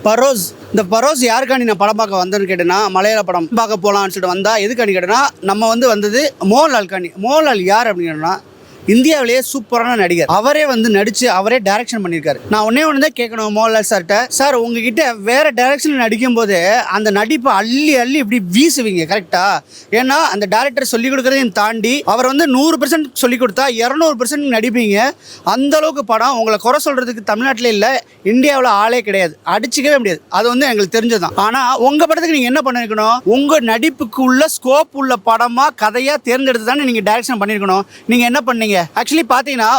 Burrows. இந்த burrows யாருக்காண்டி நான் படம் பார்க்க வந்தேன்னு கேட்டேன்னா, மலையாள படம் பார்க்க போகலான்னு சொல்லிட்டு வந்தால் எதுக்காண்டி கேட்டேன்னா, நம்ம வந்தது மோகன்லால்காண்டி. மோகன்லால் யார் அப்படின்னு கேட்டோன்னா, இந்தியாவிலேயே சூப்பரான நடிகர். அவரே நடிச்சு அவரே டைரக்ஷன் பண்ணியிருக்காரு. நான் ஒன்னே ஒன்று தான் கேட்கணும் மோகன்லால் சார்கிட்ட, சார் உங்ககிட்ட வேற டைரக்ஷனில் நடிக்கும் போது அந்த நடிப்பை அள்ளி அள்ளி இப்படி வீசுவீங்க கரெக்டா? ஏன்னா அந்த டேரக்டர் சொல்லிக் கொடுக்குறதையும் தாண்டி அவர் 100% சொல்லிக் கொடுத்தா 200% நடிப்பீங்க. அந்த அளவுக்கு படம் உங்களை குறை சொல்றதுக்கு தமிழ்நாட்டில் இல்லை, இந்தியாவில் ஆளே கிடையாது, அடிச்சிக்கவே முடியாது. அது எங்களுக்கு தெரிஞ்சதுதான். ஆனால் உங்கள் படத்துக்கு நீங்கள் என்ன பண்ணிருக்கணும், உங்கள் நடிப்புக்கு உள்ள ஸ்கோப் உள்ள படமாக கதையாக தேர்ந்தெடுத்து தானே நீங்கள் டைரக்ஷன் பண்ணியிருக்கணும். நீங்கள் என்ன பண்ணீங்க? ஆக்சுவலி பார்த்தீங்கன்னா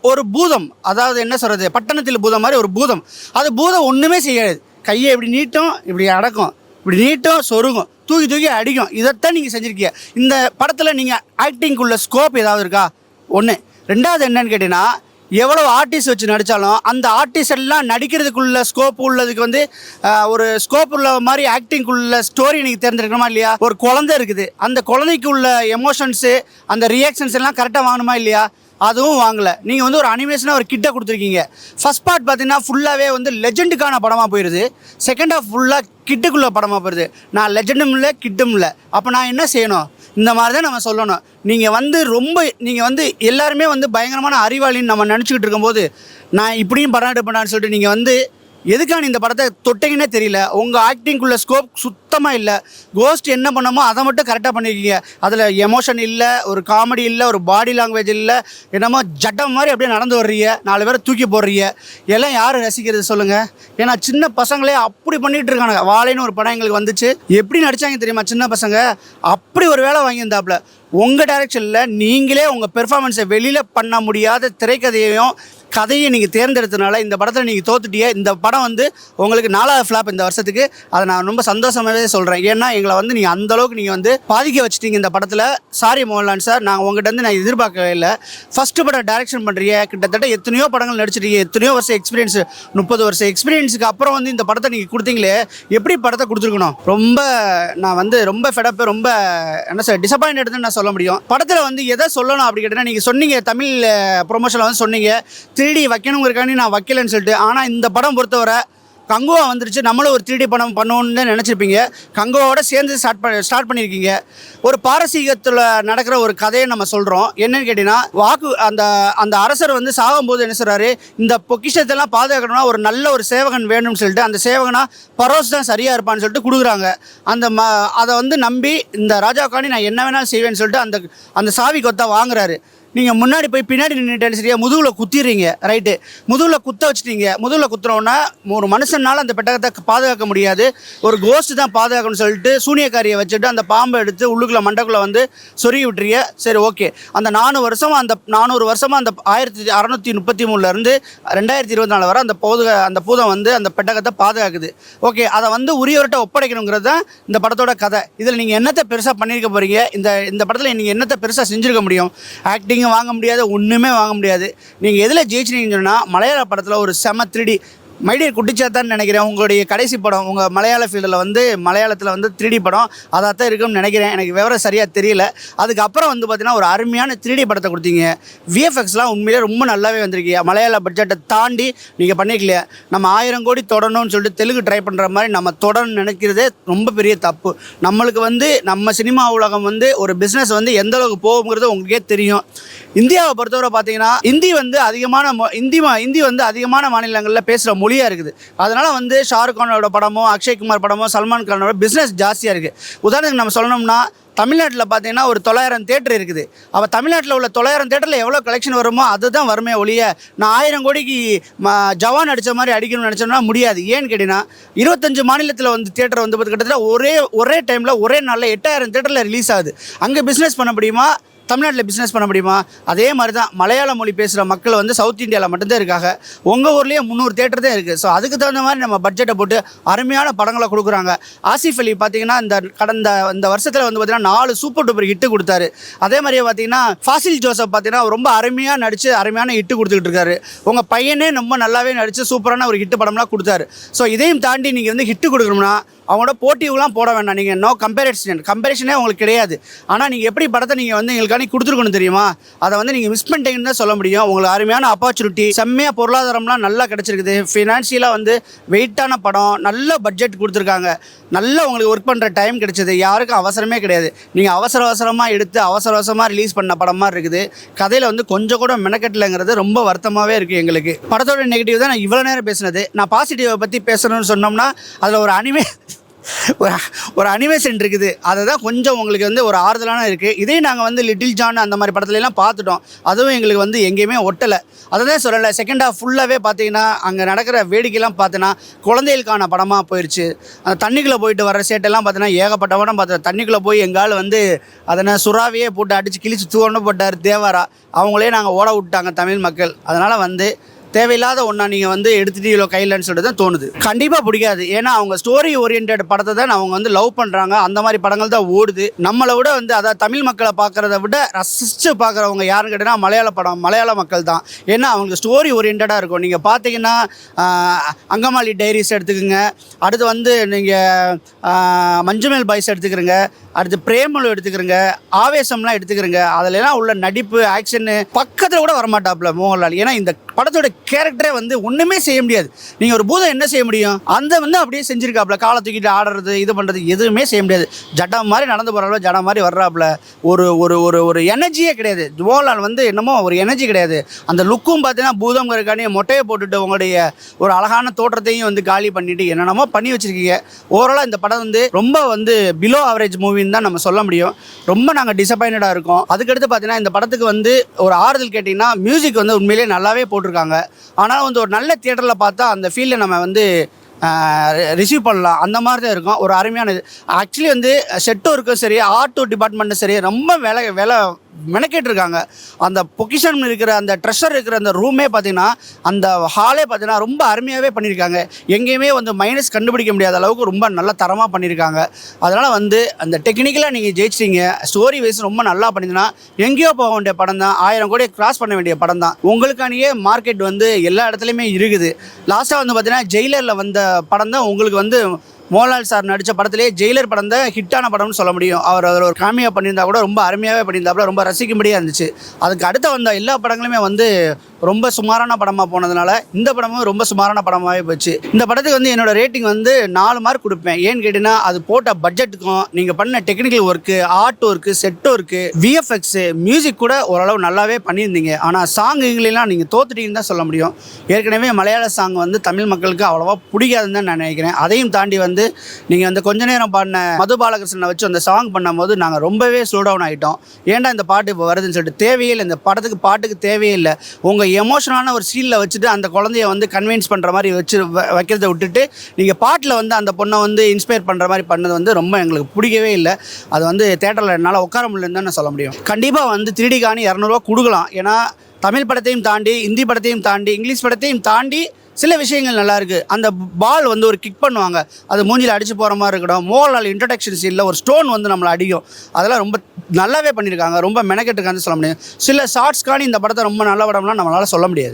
ஒரு பூதம், அதாவது என்ன சொல்றது, பட்டணத்தில் பூதம் மாதிரி ஒரு பூதம். அது பூதம் ஒன்றுமே செய்யாது. கையை இப்படி நீட்டும், இப்படி அடக்கும், இப்படி நீட்டும், சொருகும், தூக்கி தூக்கி அடிக்கும். இதைத்தான் நீங்கள் செஞ்சுருக்கீங்க. இந்த படத்தில் நீங்கள் ஆக்டிங்குள்ள ஸ்கோப் ஏதாவது இருக்கா? ஒன்று. ரெண்டாவது என்னன்னு கேட்டீங்கன்னா, எவ்வளோ ஆர்டிஸ்ட் வச்சு நடித்தாலும் அந்த ஆர்டிஸ்ட் எல்லாம் நடிக்கிறதுக்குள்ள ஸ்கோப் உள்ளதுக்கு ஒரு ஸ்கோப் உள்ள மாதிரி ஆக்டிங்குள்ள ஸ்டோரி நீங்கள் தேர்ந்தெடுக்கணுமா இல்லையா? ஒரு குழந்தை இருக்குது, அந்த குழந்தைக்கு உள்ள எமோஷன்ஸு அந்த ரியாக்ஷன்ஸ் எல்லாம் கரெக்டாக வாங்கணுமா இல்லையா? அதுவும் வாங்கலை. நீங்கள் ஒரு அனிமேஷனாக ஒரு கிட்ட கொடுத்துருக்கீங்க. ஃபர்ஸ்ட் பார்ட் பார்த்தீங்கன்னா ஃபுல்லாகவே லெஜெண்டுக்கான படமாக போயிடுது. செகண்ட் ஹாஃப் ஃபுல்லாக கிட்டுக்குள்ள படமாக போயிடுது. நான் லெஜெண்டும் இல்லை, கிட்டும் இல்லை. அப்போ நான் என்ன செய்யணும்? இந்த மாதிரி தான் நம்ம சொல்லணும். நீங்கள் எல்லாருமே பயங்கரமான அறிவாளின்னு நம்ம நினச்சிக்கிட்டு இருக்கும்போது, நான் இப்படியும் படம் எடுப்பேனான்னு சொல்லிட்டு நீங்கள் எதுக்கான இந்த படத்தை தொட்டிங்கன்னே தெரியல. உங்கள் ஆக்டிங்குள்ள ஸ்கோப் சுத்தமாக இல்லை. கோஸ்ட் என்ன பண்ணமோ அதை மட்டும் கரெக்டாக பண்ணியிருக்கீங்க. அதில் எமோஷன் இல்லை, ஒரு காமெடி இல்லை, ஒரு பாடி லாங்குவேஜ் இல்லை. என்னமோ ஜட்டம் மாதிரி அப்படியே நடந்து வர்றீங்க, 4 பேரை தூக்கி போடுறீங்க. எல்லாம் யார் ரசிக்கிறது சொல்லுங்கள்? ஏன்னா சின்ன பசங்களே அப்படி பண்ணிகிட்டு இருக்காங்க. வாழைன்னு ஒரு படம் எங்களுக்கு வந்துச்சு, எப்படி நடித்தாங்க தெரியுமா? சின்ன பசங்க அப்படி ஒரு வேலை வாங்கியிருந்தாப்புல. உங்கள் டைரக்ஷனில் நீங்களே உங்கள் பெர்ஃபார்மன்ஸை வெளியில் பண்ண முடியாத திரைக்கதையையும் கதையை நீங்கள் தேர்ந்தெடுத்தனால இந்த படத்தில் நீங்கள் தோத்துட்டியே. இந்த படம் உங்களுக்கு 4வது ஃப்ளாப் இந்த வருஷத்துக்கு. அதை நான் ரொம்ப சந்தோஷமாகவே சொல்கிறேன். ஏன்னா எங்களை நீங்கள் அந்தளவுக்கு நீங்கள் பாதிக்க வச்சுட்டீங்க இந்த படத்தில். சாரி மோகன்லால் சார், நான் உங்கள்கிட்ட நான் எதிர்பார்க்கவே இல்லை. ஃபஸ்ட்டு படம் டைரக்ஷன் பண்ணுறீங்க, கிட்டத்தட்ட எத்தனையோ படங்கள் நடிச்சிட்டீங்க, எத்தனையோ வருஷம் எக்ஸ்பீரியன்ஸு, 30 வருஷம் எக்ஸ்பீரியன்ஸுக்கு அப்புறம் இந்த படத்தை நீங்கள் கொடுத்தீங்களே, எப்படி படத்தை கொடுத்துருக்கணும்? நான் ரொம்ப ஃபெடப்பு, ரொம்ப என்ன சார் டிசப்பாயின்ட் நான் சொல்ல முடியும். படத்தில் எதை சொல்லணும் அப்படி கேட்டேன்னா, நீங்கள் சொன்னீங்க தமிழ் ப்ரொமோஷனில் சொன்னீங்க 3D வைக்கணுங்கிறக்காண்டி நான் வைக்கலன்னு சொல்லிட்டு. ஆனால் இந்த படம் பொறுத்தவரை கங்குவா வந்துருச்சு, நம்மளும் ஒரு 3D படம் பண்ணுவோன்னு நினச்சிருப்பீங்க. கங்குவாவோட சேர்ந்து ஸ்டார்ட் பண்ணியிருக்கீங்க. ஒரு பாரசீகத்தில் நடக்கிற ஒரு கதையை நம்ம சொல்கிறோம். என்னன்னு கேட்டிங்கன்னா, அந்த அரசர் சாகும்போது என்ன சொல்கிறாரு, இந்த பொக்கிஷத்தெல்லாம் பாதுகாக்கணும்னா ஒரு நல்ல ஒரு சேவகன் வேணும்னு சொல்லிட்டு, அந்த சேவகனா பரோஸ் தான் சரியாக இருப்பான்னு சொல்லிட்டு கொடுக்குறாங்க. அதை நம்பி இந்த ராஜாவுக்காண்டி நான் என்ன வேணாலும் செய்வேன்னு சொல்லிட்டு அந்த சாவி கொத்தா வாங்குறாரு. நீங்கள் முன்னாடி போய் பின்னாடி நின்றுட்டு சரியா முதுகில் குத்திடுறீங்க. ரைட்டு, முதுகில் குத்த வச்சுட்டீங்க. முதுகில் குத்துறோன்னா ஒரு மனுஷனால் அந்த பெட்டகத்தை பாதுகாக்க முடியாது, ஒரு கோஸ்ட் தான் பாதுகாக்கணும்னு சொல்லிட்டு சூனியக்காரியை வச்சுட்டு அந்த பாம்பை எடுத்து உள்ளுக்குள்ளே மண்டக்குள்ளே சொருகி விட்டுறீங்க. சரி, ஓகே. அந்த 400 வருஷமாக அந்த 1633 2024 வரை அந்த பூதம் அந்த பெட்டகத்தை பாதுகாக்குது. ஓகே, அதை உரியவர்கிட்ட ஒப்படைக்கணுங்கிறது தான் இந்த படத்தோட கதை. இதில் நீங்கள் என்னத்தை பெருசாக பண்ணியிருக்க போகிறீங்க? இந்த படத்தில் நீங்கள் என்னத்தை பெருசாக செஞ்சுருக்க முடியும்? ஆக்டிங் வாங்க முடியாது, ஒன்றுமே வாங்க முடியாது. நீங்கள் எதில் ஜெயிச்சிட்டீங்கன்னு சொன்னால், மலையாள படத்தில் ஒரு செம 3D மைடியர் குட்டிச்சாத்தான்னு நினைக்கிறேன். உங்களுடைய கடைசி படம் உங்கள் மலையாள ஃபீல்டில் மலையாளத்தில் 3D படம் அதாக தான் இருக்குன்னு நினைக்கிறேன். எனக்கு விவரம் சரியாக தெரியல. அதுக்கப்புறம் பார்த்தீங்கன்னா ஒரு அருமையான 3D படத்தை கொடுத்தீங்க. விஎஃப்எக்ஸ்லாம் உண்மையிலே ரொம்ப நல்லாவே வந்திருக்கீங்க. மலையாள பட்ஜெட்டை தாண்டி நீங்கள் பண்ணிக்கலையா? நம்ம 1000 கோடி தொடணும்னு சொல்லிட்டு தெலுங்கு ட்ரை பண்ணுற மாதிரி நம்ம தொடரணும்னு நினைக்கிறதே ரொம்ப பெரிய தப்பு. நம்மளுக்கு நம்ம சினிமா உலகம் ஒரு பிஸ்னஸ் எந்த அளவுக்கு போகுங்கிறது உங்களுக்கே தெரியும். இந்தியாவை பொறுத்தவரை பார்த்தீங்கன்னா இந்தி அதிகமான மாநிலங்களில் பேசுகிற மொழியாக இருக்குது. அதனால் ஷாருக் கானோட படமோ, அக்ஷய் குமார் படமோ, சல்மான் கானோட பிஸ்னஸ் ஜாஸ்தியாக இருக்குது. உதாரணத்துக்கு நம்ம சொல்லணும்னா, தமிழ்நாட்டில் பார்த்தீங்கன்னா ஒரு 900 தேட்டர் இருக்குது. அப்போ தமிழ்நாட்டில் உள்ள 900 தேட்டரில் எவ்வளோ கலெக்ஷன் வருமோ அதுதான் வருமே ஒழிய, நான் 1000 கோடிக்கு ஜவான் அடித்த மாதிரி அடிக்கணும்னு நினச்சோம்னா முடியாது. ஏன்னு கேட்டிங்கன்னா, 25 மாநிலத்தில் தேட்டர் கிட்டத்தட்ட ஒரே டைமில் ஒரே நாளில் 8000 தேட்டரில் ரிலீஸ் ஆகுது. அங்கே பிஸ்னஸ் பண்ண முடியுமா? தமிழ்நாட்டில் பிஸ்னஸ் பண்ண முடியுமா? அதே மாதிரி தான் மலையாள மொழி பேசுகிற மக்கள் சவுத் இந்தியாவில் மட்டும்தான் இருக்காங்க. உங்கள் ஊர்லேயே 300 தேட்டர் தான் இருக்குது. ஸோ அதுக்கு தகுந்த மாதிரி நம்ம பட்ஜெட்டை போட்டு அருமையான படங்களை கொடுக்குறாங்க. ஆசிஃப் அலி பார்த்தீங்கன்னா இந்த வருஷத்தில் பார்த்தீங்கன்னா 4 சூப்பர் டூப்பர் ஹிட்டு கொடுத்தாரு. அதே மாதிரியே பார்த்தீங்கன்னா ஃபாசில் ஜோசப் பார்த்தீங்கன்னா ரொம்ப அருமையாக நடித்து அருமையான ஹிட்டு கொடுத்துக்கிட்டு இருக்காரு. உங்கள் பையனே ரொம்ப நல்லாவே நடித்து சூப்பரான ஒரு ஹிட்டு படம்லாம் கொடுத்தாரு. ஸோ இதையும் தாண்டி நீங்கள் ஹிட்டு கொடுக்கணும்னா அவங்களோட போட்டிலாம் போட வேண்டாம். நீங்கள் நோ கம்பேரிஷனே உங்களுக்கு கிடையாது. ஆனால் நீங்கள் எப்படி படத்தை நீங்கள் வந்து எங்களுக்காண்டி கொடுத்துருக்கணும் தெரியுமா? அதை வந்து நீங்கள் மிஸ் பண்ணிட்டீங்கன்னு தான் சொல்ல முடியும். உங்களுக்கு அருமையான ஆப்பர்ச்சுனிட்டி, செம்மையாக பொருளாதாரம்லாம் நல்லா கிடச்சிருக்குது. ஃபினான்ஷியலாக வந்து வெயிட்டான படம், நல்ல பட்ஜெட் கொடுத்துருக்காங்க. நல்லா உங்களுக்கு ஒர்க் பண்ணுற டைம் கிடைச்சது. யாருக்கும் அவசரமே கிடையாது. நீங்கள் அவசரமாக எடுத்து அவசரமாக ரிலீஸ் பண்ண படம் மாதிரி இருக்குது. கதையில் வந்து கொஞ்சம் கூட மெனக்கெட்டலைங்கிறது ரொம்ப வருத்தமாகவே இருக்குது எங்களுக்கு. படத்தோட நெகட்டிவ் தான் நான் இவ்வளோ நேரம் பேசுனது. நான் பாசிட்டிவை பற்றி பேசணும்னு சொன்னோம்னா அதில் ஒரு அனிமேஷன் இருக்குது. அதை தான் கொஞ்சம் உங்களுக்கு வந்து ஒரு ஆறுதலான இருக்குது. இதே நாங்கள் வந்து லிட்டில் ஜான் அந்த மாதிரி படத்துலலாம் பார்த்துட்டோம். அதுவும் எங்களுக்கு வந்து எங்கேயுமே ஒட்டலை. அதை தான் சொல்லலை. செகண்ட் ஹாஃப் ஃபுல்லாகவே பார்த்தீங்கன்னா அங்கே நடக்கிற வேடிக்கைலாம் பார்த்தீங்கன்னா குழந்தைகளுக்கான படமாக போயிடுச்சு. அந்த தண்ணிக்குள்ளே போயிட்டு வர சேட்டெல்லாம் பார்த்தீங்கன்னா ஏகப்பட்ட படம் பார்த்தேன். தண்ணிக்குள்ளே போய் எங்கால் வந்து அதனை சுறாவையே போட்டு அடித்து கிழிச்சு தூவணும் போட்டார் தேவாரா. அவங்களே நாங்கள் ஓட விட்டாங்க தமிழ் மக்கள். அதனால் வந்து தேவையில்லாத ஒன்றா நீங்கள் வந்து எடுத்துகிட்டு இவ்வளோ கையிலன்னு சொல்லிட்டு தான் தோணுது. கண்டிப்பாக பிடிக்காது. ஏன்னா அவங்க ஸ்டோரி ஓரியன்ட் படத்தை தான் அவங்க வந்து லவ் பண்ணுறாங்க. அந்த மாதிரி படங்கள் தான் ஓடுது. நம்மளை விட வந்து அதாவது தமிழ் மக்களை பார்க்குறத விட ரசித்து பார்க்குறவங்க யாருன்னு கேட்டிங்கன்னா மலையாள மக்கள் தான். ஏன்னா அவங்களுக்கு ஸ்டோரி ஓரியன்டாக இருக்கும். நீங்கள் பார்த்தீங்கன்னா அங்கமாலி டைரிஸ் எடுத்துக்கோங்க, அடுத்து வந்து நீங்கள் மஞ்சுமேல் பாய்ஸ் எடுத்துக்கிறங்க, அடுத்து பிரேமலு எடுத்துக்கிறங்க, ஆவேசம்லாம் எடுத்துக்கிறங்க. அதிலலாம் உள்ள நடிப்பு, ஆக்ஷனு பக்கத்தில் கூட வரமாட்டாப்புல மோகன்லால். ஏன்னா இந்த படத்தோட கேரக்டரே வந்து ஒன்றுமே செய்ய முடியாது. நீங்கள் ஒரு பூதம் என்ன செய்ய முடியும்? அந்த வந்து அப்படியே செஞ்சுருக்காப்புல. காலை தூக்கிட்டு ஆடுறது, இது பண்ணுறது எதுவுமே செய்ய முடியாது. ஜடம் மாதிரி நடந்து போகிறாப்புல, ஜடம் மாதிரி வர்றாப்புல. ஒரு ஒரு ஒரு ஒரு எனர்ஜியே கிடையாது. மோகன்லால் வந்து என்னமோ ஒரு எனர்ஜி கிடையாது. அந்த லுக்கும் பார்த்தீங்கன்னா பூதங்கிறக்கானே மொட்டையை போட்டுட்டு உங்களுடைய ஒரு அழகான தோற்றத்தையும் வந்து காலி பண்ணிட்டு என்னென்னமோ பண்ணி வச்சுருக்கீங்க. ஓவராலாக இந்த படம் வந்து ரொம்ப வந்து பிலோ ஆவரேஜ் மூவின்னு தான் நம்ம சொல்ல முடியும். ரொம்ப நாங்கள் டிசப்பாயின்டாக இருக்கோம். அதுக்கடுத்து பார்த்தீங்கன்னா இந்த படத்துக்கு வந்து ஒரு ஆறுதல் கேட்டிங்கன்னா மியூசிக் வந்து உண்மையிலேயே நல்லாவே போட்டிருக்காங்க. ஆனால் வந்து ஒரு நல்ல தியேட்டரில் பார்த்தா அந்த ஃபீல்டில் நம்ம வந்து ரிசீவ் பண்ணலாம். அந்த மாதிரி தான் இருக்கும். ஒரு அருமையானது. ஆக்சுவலி வந்து செட்டும் இருக்கும் சரி, ஆர்ட் டிபார்ட்மெண்ட்டும் சரி, ரொம்ப வேலை மெனக்கேட்டிருக்காங்க. அந்த பொக்கிஷன் இருக்கிற அந்த ட்ரெஷர் இருக்கிற அந்த ரூமே பார்த்திங்கன்னா, அந்த ஹாலே பார்த்திங்கன்னா ரொம்ப அருமையாகவே பண்ணியிருக்காங்க. எங்கேயுமே வந்து மைனஸ் கண்டுபிடிக்க முடியாத அளவுக்கு ரொம்ப நல்ல தரமாக பண்ணியிருக்காங்க. அதனால் வந்து அந்த டெக்னிக்கலாக நீங்கள் ஜெயிச்சிங்க. ஸ்டோரி வைஸ் ரொம்ப நல்லா பண்ணியிருந்தா எங்கேயோ போக வேண்டிய படம் தான். 1000 கோடி கிராஸ் பண்ண வேண்டிய படம் தான். உங்களுக்கானியே மார்க்கெட் வந்து எல்லா இடத்துலையுமே இருக்குது. லாஸ்ட்டாக வந்து பார்த்திங்கன்னா ஜெயிலரில் வந்த படம் தான் உங்களுக்கு வந்து மோகன்லால் சார் நடித்த படத்திலே ஜெயிலர் படம் தான் ஹிட்டான படம்னு சொல்ல முடியும். அவர் அதில் ஒரு காமியாக பண்ணியிருந்தா கூட ரொம்ப அருமையாகவே பண்ணியிருந்தாப்புல, ரொம்ப ரசிக்கும்படியாக இருந்துச்சு. அதுக்கு அடுத்த வந்த எல்லா படங்களுமே வந்து ரொம்ப சுமாரான படமாக போனதுனால இந்த படமும் ரொம்ப சுமாரான படமாகவே போச்சு. இந்த படத்துக்கு வந்து என்னோடய ரேட்டிங் வந்து 4 மார்க் கொடுப்பேன். ஏன்னு கேட்டிங்கன்னா அது போட்ட பட்ஜெட்டுக்கும் நீங்கள் பண்ண technical work, art work, set work, VFX, music கூட ஓரளவு நல்லாவே பண்ணியிருந்தீங்க. ஆனால் சாங்குலாம் நீங்கள் தோத்துட்டீங்கன்னு தான் சொல்ல முடியும். ஏற்கனவே மலையாள சாங் வந்து தமிழ் மக்களுக்கு அவ்வளோவா பிடிக்காதுன்னு தான் நான் நினைக்கிறேன். அதையும் தாண்டி வந்து நீங்கள் அந்த கொஞ்ச நேரம் பாடின மது பாலகிருஷ்ணனை வச்சு அந்த சாங் பண்ணும்போது நாங்கள் ரொம்பவே ஸ்லோ டவுன் ஆகிட்டோம். ஏன்டா இந்த பாட்டு இப்போ வருதுன்னு சொல்லிட்டு. தேவையே இல்லை, இந்த பாட்டுக்கு தேவையே இல்லை. உங்கள் எமோஷனான ஒரு சீனில் வச்சுட்டு அந்த குழந்தைய வந்து கன்வின்ஸ் பண்ணுற மாதிரி வைக்கிறத விட்டுட்டு நீங்கள் பாட்டில் வந்து அந்த பொண்ணை வந்து இன்ஸ்பயர் பண்ணுற மாதிரி பண்ணது வந்து ரொம்ப எங்களுக்கு பிடிக்கவே இல்லை. அது வந்து தேட்டரில் என்னால் உட்கார முடியலன்னு தான் நான் சொல்ல முடியும். கண்டிப்பாக வந்து 3D காணி 200 ரூபா கொடுக்கலாம். ஏன்னா தமிழ் படத்தையும் தாண்டி, ஹிந்தி படத்தையும் தாண்டி, இங்கிலீஷ் படத்தையும் தாண்டி சில விஷயங்கள் நல்லாயிருக்கு. அந்த பால் வந்து ஒரு கிக் பண்ணுவாங்க, அது மூஞ்சில் அடித்து போகிற மாதிரி இருக்கட்டும். மோகன்லால் இன்ட்ரடக்ஷன் சீனில் ஒரு ஸ்டோன் வந்து நம்மளை அடிக்கும். அதெல்லாம் ரொம்ப நல்லாவே பண்ணியிருக்காங்க. ரொம்ப மெனக்கெட்டுருக்கான்னு சொல்ல முடியும். சில ஷார்ட்ஸ்க்கான இந்த படத்தை ரொம்ப நல்ல படம்லாம் நம்மளால் சொல்ல முடியாது.